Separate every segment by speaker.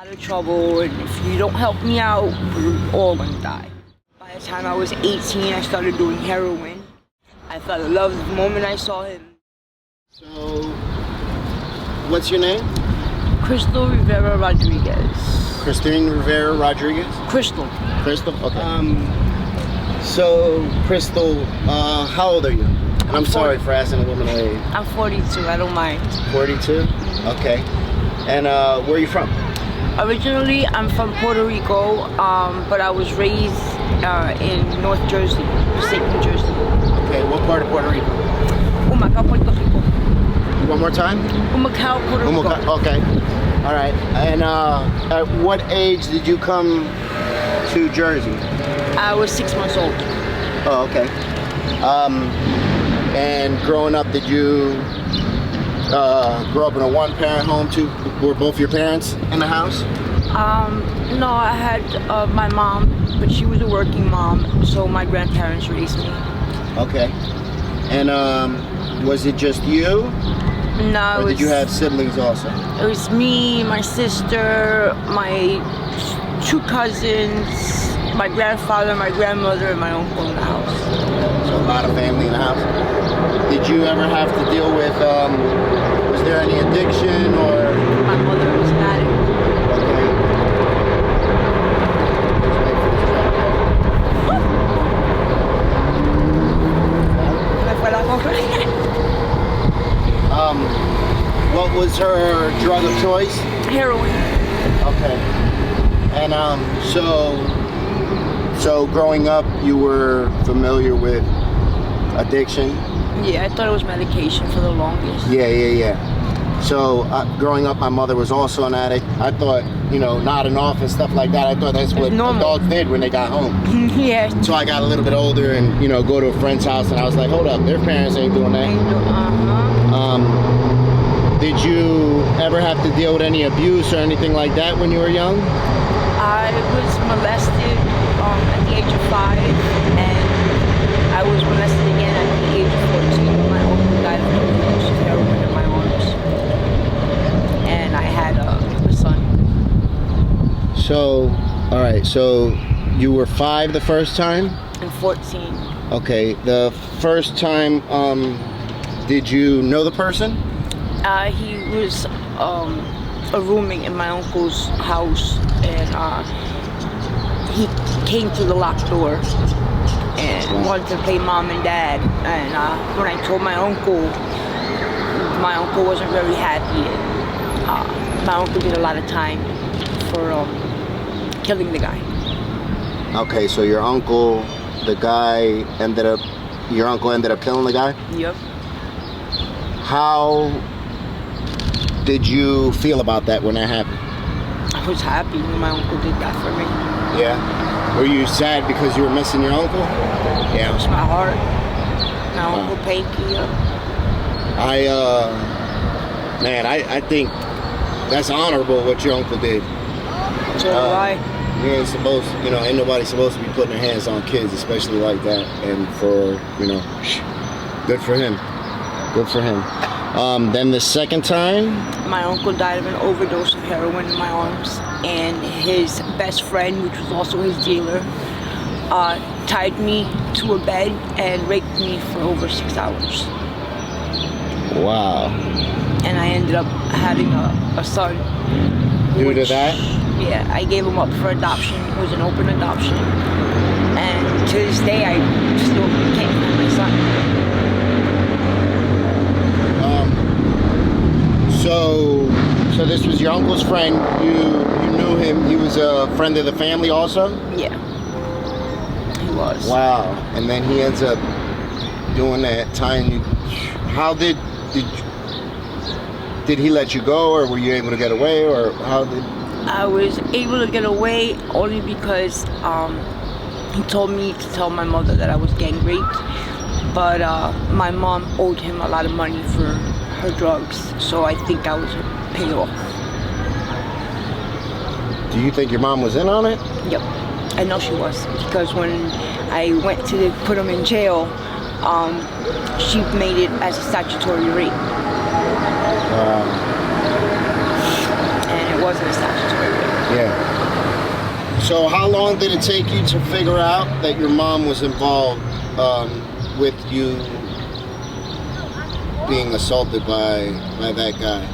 Speaker 1: lot of trouble, and if you don't help me out, we're all gonna die. By the time I was 18, I started doing heroin. I fell in love the moment I saw him.
Speaker 2: So, what's your name?
Speaker 1: Crystal Rivera Rodriguez.
Speaker 2: Christine Rivera Rodriguez?
Speaker 1: Crystal.
Speaker 2: Crystal? Okay. So, Crystal, how old are you? And I'm sorry for asking a woman her age.
Speaker 1: I'm 42, I don't mind.
Speaker 2: 42? Okay. And where are you from?
Speaker 1: Originally, I'm from Puerto Rico, but I was raised in North Jersey, Passaic, New Jersey.
Speaker 2: Okay, what part of Puerto Rico?
Speaker 1: Humacao, Puerto Rico.
Speaker 2: One more time?
Speaker 1: Humacao, Puerto Rico.
Speaker 2: Okay. All right. And at what age did you come to Jersey?
Speaker 1: I was 6 months old.
Speaker 2: Oh, okay. And growing up, did you grow up in a one-parent home too? Were both your parents in the house?
Speaker 1: No, I had my mom, but she was a working mom, so my grandparents raised me.
Speaker 2: Okay. And was it just you?
Speaker 1: No,
Speaker 2: or did you have siblings also?
Speaker 1: It was me, my sister, my 2 cousins, my grandfather, my grandmother, and my uncle in the house.
Speaker 2: So a lot of family in the house. Did you ever have to deal with, was there any addiction or?
Speaker 1: My mother was an addict.
Speaker 2: What was her drug of choice?
Speaker 1: Heroin.
Speaker 2: Okay. And so growing up, you were familiar with addiction?
Speaker 1: Yeah, I thought it was medication for the longest.
Speaker 2: Yeah. So growing up, my mother was also an addict. I thought, nodding off and stuff like that. I thought that's what adults did when they got home.
Speaker 1: Yeah.
Speaker 2: So I got a little bit older and, go to a friend's house and I was like, hold up, their parents ain't doing that. Did you ever have to deal with any abuse or anything like that when you were young?
Speaker 1: I was molested at the age of 5, and I was molested again at the age of 14 when my uncle died of an overdose of heroin in my arms. And I had a son.
Speaker 2: So, all right, so you were 5 the first time?
Speaker 1: And 14.
Speaker 2: Okay, the first time, did you know the person?
Speaker 1: He was a roommate in my uncle's house, and he came through the locked door and wanted to play mom and dad. And when I told my uncle wasn't very happy. And, my uncle did a lot of time for killing the guy.
Speaker 2: Okay, so your uncle ended up killing the guy?
Speaker 1: Yep.
Speaker 2: How did you feel about that when that happened?
Speaker 1: I was happy when my uncle did that for me.
Speaker 2: Yeah? Were you sad because you were missing your uncle? Yeah.
Speaker 1: It was my heart. My Uncle Panky.
Speaker 2: I think that's honorable what your uncle did.
Speaker 1: So why?
Speaker 2: You ain't supposed, ain't nobody supposed to be putting their hands on kids, especially like that. And for, good for him. Good for him. Then the second time?
Speaker 1: My uncle died of an overdose of heroin in my arms, and his best friend, which was also his dealer, tied me to a bed and raped me for over 6 hours.
Speaker 2: Wow.
Speaker 1: And I ended up having a son.
Speaker 2: Due to that?
Speaker 1: Yeah, I gave him up for adoption. It was an open adoption. And to this day, I still can't find my son.
Speaker 2: So this was your uncle's friend. You knew him. He was a friend of the family also?
Speaker 1: Yeah, he was.
Speaker 2: Wow. And then he ends up doing that, tying you. How did he let you go, or were you able to get away, or how did?
Speaker 1: I was able to get away only because he told me to tell my mother that I was getting raped, but my mom owed him a lot of money for her drugs, so I think I was paid off.
Speaker 2: Do you think your mom was in on it?
Speaker 1: Yep, I know she was, because when I went to put him in jail, she made it as a statutory rape. And it wasn't a statutory rape.
Speaker 2: Yeah. So how long did it take you to figure out that your mom was involved with you being assaulted by that guy?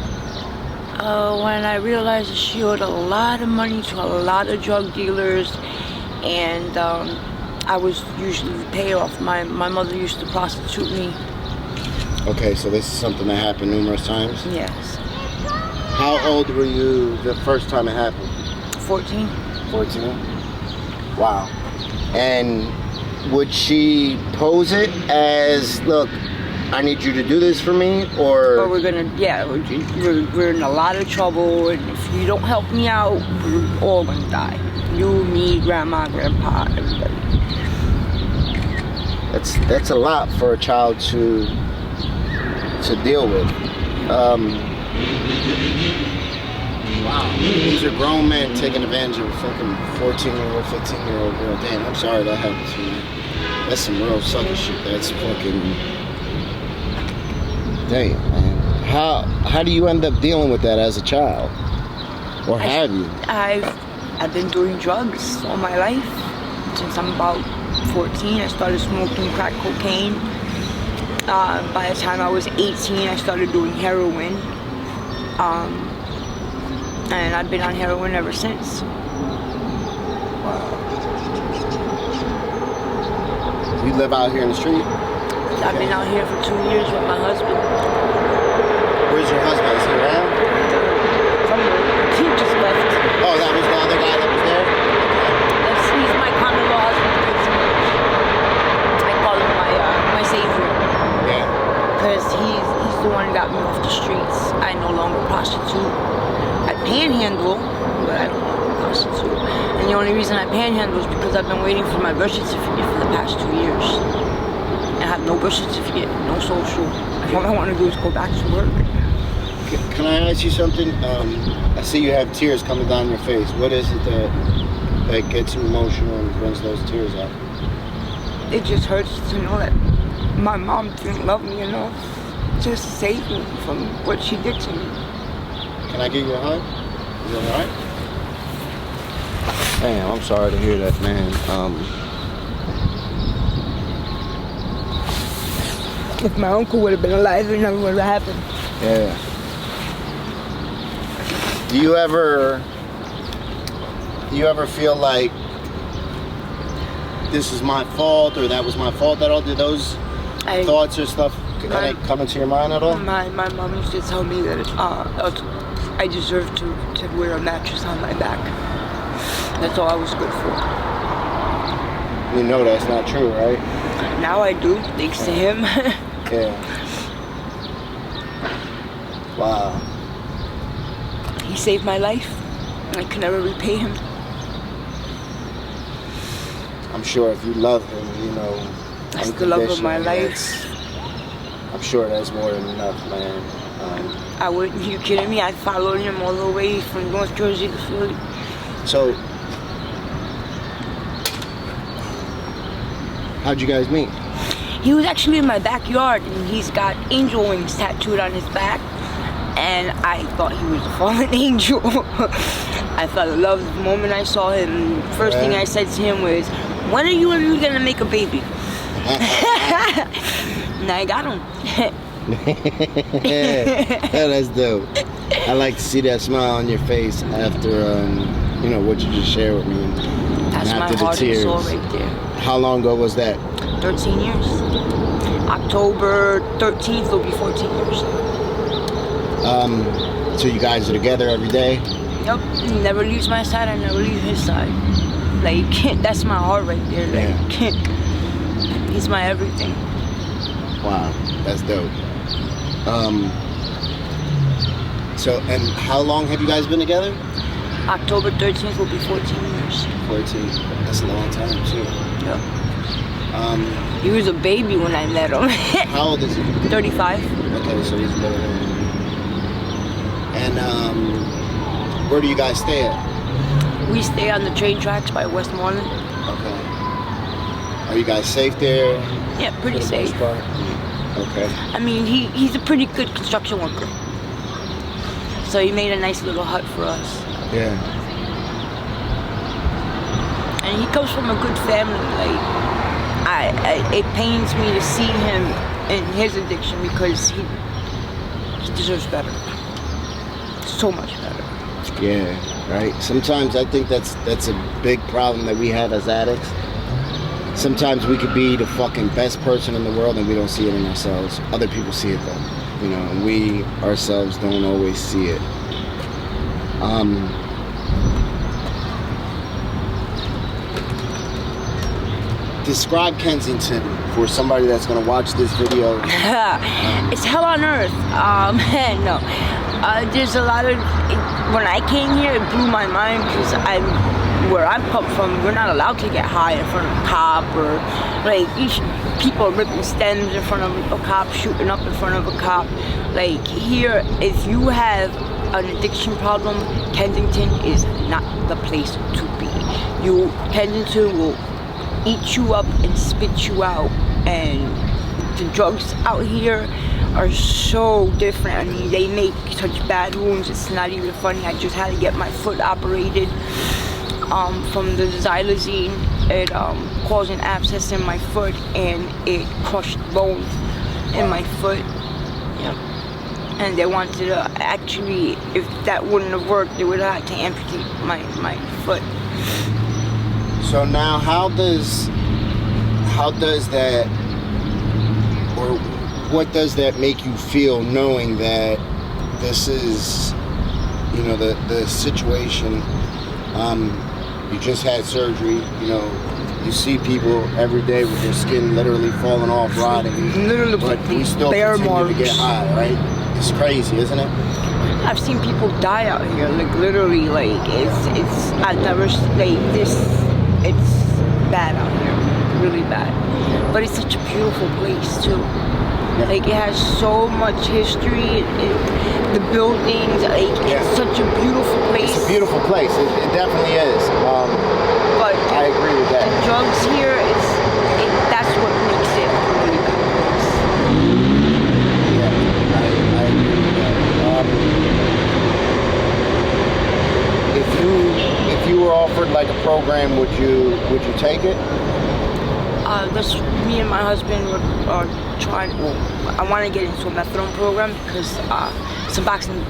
Speaker 1: When I realized that she owed a lot of money to a lot of drug dealers, and I was usually the payoff. My mother used to prostitute me.
Speaker 2: Okay, so this is something that happened numerous times?
Speaker 1: Yes.
Speaker 2: How old were you the first time it happened?
Speaker 1: 14.
Speaker 2: 14? Wow. And would she pose it as, look, I need you to do this for me, or
Speaker 1: we're in a lot of trouble, and if you don't help me out, we're all gonna die. You, me, grandma, grandpa, everybody.
Speaker 2: That's a lot for a child to deal with. Wow. These are grown men taking advantage of a fucking 14-year-old, 15-year-old girl. Damn, I'm sorry that happened to you. That's some real sucker shit. That's fucking... Damn, man. How do you end up dealing with that as a child? Or have you?
Speaker 1: I've been doing drugs all my life. Since I'm about 14, I started smoking crack cocaine. By the time I was 18, I started doing heroin. And I've been on heroin ever since.
Speaker 2: Wow. You live out here in the street?
Speaker 1: I've been out here for 2 years with my husband.
Speaker 2: Where's your husband? Is he around?
Speaker 1: He just left.
Speaker 2: Oh, that was the other guy that was there?
Speaker 1: He's my common law husband. I call him my savior.
Speaker 2: Yeah.
Speaker 1: Because he's the one who got me off the streets. I no longer prostitute. I panhandle, but I don't longer prostitute. And the only reason I panhandle is because I've been waiting for my birth certificate for the past 2 years. I have no birth certificate, no social. All I want to do is go back to work.
Speaker 2: Can I ask you something? I see you have tears coming down your face. What is it that gets you emotional and brings those tears out?
Speaker 1: It just hurts to know that my mom didn't love me enough to save me from what she did to me.
Speaker 2: Can I give you a hug? Is that alright? Damn, I'm sorry to hear that, man.
Speaker 1: If my uncle would have been alive, it never would have happened.
Speaker 2: Yeah. Do you ever feel like this is my fault or that was my fault at all? Do those thoughts or stuff come into your mind at all?
Speaker 1: My mom used to tell me that I deserve to wear a mattress on my back. That's all I was good for.
Speaker 2: You know that's not true, right?
Speaker 1: Now I do, thanks to him.
Speaker 2: Yeah. Wow.
Speaker 1: He saved my life. I can never repay him.
Speaker 2: I'm sure if you love him, you know,
Speaker 1: That's the love of my life.
Speaker 2: I'm sure that's more than enough, man.
Speaker 1: I wouldn't. You kidding me? I followed him all the way from North Jersey to Philly.
Speaker 2: So, how'd you guys meet?
Speaker 1: He was actually in my backyard, and he's got angel wings tattooed on his back. And I thought he was a fallen angel. I fell in love the moment I saw him. First thing I said to him was, "When are you gonna make a baby?" And I got him.
Speaker 2: Yeah, that's dope. I like to see that smile on your face after, you know, what you just shared with me.
Speaker 1: That's
Speaker 2: and after
Speaker 1: my heart
Speaker 2: the tears.
Speaker 1: and soul right there.
Speaker 2: How long ago was that?
Speaker 1: 13 years. October 13th will be 14 years.
Speaker 2: So you guys are together every day?
Speaker 1: Yep. He never leaves my side, I never leave his side. Like, that's my heart right there. Like, he's my everything.
Speaker 2: Wow, that's dope. So, and how long have you guys been together?
Speaker 1: October 13th will be 14 years.
Speaker 2: 14. That's a long time, too.
Speaker 1: Yep. He was a baby when I met him.
Speaker 2: How old is he?
Speaker 1: 35.
Speaker 2: Okay, so he's better than you. And where do you guys stay at?
Speaker 1: We stay on the train tracks by Westmoreland.
Speaker 2: Okay. Are you guys safe there?
Speaker 1: Yeah, pretty safe.
Speaker 2: Okay.
Speaker 1: I mean, he's a pretty good construction worker. So he made a nice little hut for us.
Speaker 2: Yeah.
Speaker 1: and he comes from a good family. Like, it pains me to see him in his addiction because he deserves better, so much better.
Speaker 2: Yeah, right. Sometimes I think that's a big problem that we have as addicts. Sometimes we could be the fucking best person in the world and we don't see it in ourselves. Other people see it though, you know, and we ourselves don't always see it. Describe Kensington for somebody that's gonna watch this video.
Speaker 1: It's hell on earth. No. There's a lot of. When I came here, it blew my mind because where I'm come from, we're not allowed to get high in front of a cop or like people are ripping stems in front of a cop, shooting up in front of a cop. Like here, if you have an addiction problem, Kensington is not the place to be. Kensington will eat you up and spit you out, and the drugs out here are so different. I mean, they make such bad wounds, it's not even funny. I just had to get my foot operated from the xylazine. It caused an abscess in my foot and it crushed bone in my foot. Yeah. And they wanted to actually, if that wouldn't have worked, they would have had to amputate my foot.
Speaker 2: So now how does that, or what does that make you feel knowing that this is, you know, the situation, you just had surgery, you know, you see people every day with their skin literally falling off, rotting,
Speaker 1: Literally,
Speaker 2: but we still
Speaker 1: bear
Speaker 2: continue
Speaker 1: marks.
Speaker 2: to get high, right? It's crazy, isn't it?
Speaker 1: I've seen people die out here, like literally, like it's I've never like this. It's bad out here, really bad. But it's such a beautiful place too.
Speaker 2: Yeah.
Speaker 1: Like it has so much history. The buildings, like it's such a beautiful place.
Speaker 2: It's a beautiful place. It definitely is.
Speaker 1: But
Speaker 2: I agree with that.
Speaker 1: drugs here, that's what makes it a really good place.
Speaker 2: Yeah, I agree with that. If you were offered like a program, would you take it?
Speaker 1: That's me and my husband are trying. Well, I want to get into a methadone program because Suboxone,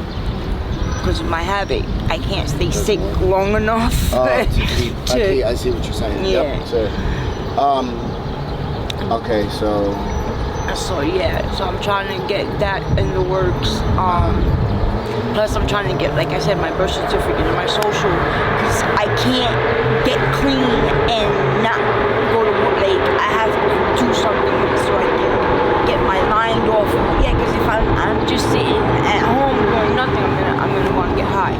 Speaker 1: because of my habit, I can't stay sick long enough.
Speaker 2: I see what you're saying.
Speaker 1: Yeah.
Speaker 2: Yep. So, okay, so.
Speaker 1: So yeah, so I'm trying to get that in the works. Plus, I'm trying to get, like I said, my birth certificate and my social, because I can't get clean and not go to work. Like, I have to do something so I can get my mind off. Yeah, because if I'm just sitting at home doing nothing, I'm gonna want to get high.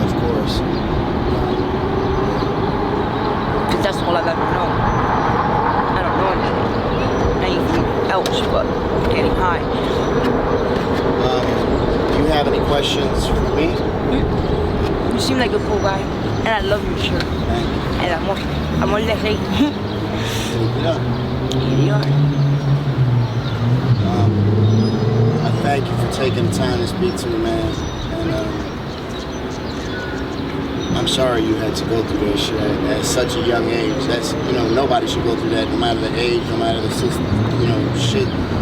Speaker 2: Of course.
Speaker 1: Because that's all I've ever known. I don't know anything else but getting high.
Speaker 2: Do you have any questions for me?
Speaker 1: You seem like a cool guy, and I love your shirt.
Speaker 2: Thank you.
Speaker 1: And I'm on that thing.
Speaker 2: Keep it up.
Speaker 1: Here you are.
Speaker 2: I thank you for taking the time to speak to me, man. And I'm sorry you had to go through this shit at such a young age. That's, you know, nobody should go through that, no matter the age, no matter the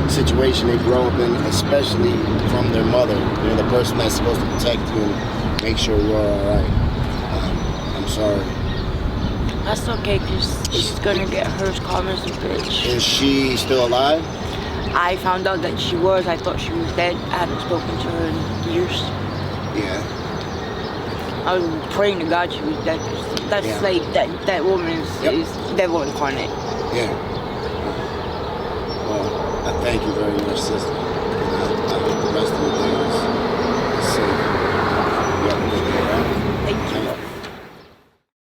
Speaker 2: situation they grow up in, especially from their mother. You know, the person that's supposed to protect you and make sure you're all right. I'm sorry.
Speaker 1: That's okay, because she's gonna get hers calm as a bitch.
Speaker 2: Is she still alive?
Speaker 1: I found out that she was. I thought she was dead. I haven't spoken to her in years.
Speaker 2: Yeah.
Speaker 1: I was praying to God she was dead. That's like, that woman is devil incarnate.
Speaker 2: Yeah. Well, I thank you very much, sister. And I hope the rest of the day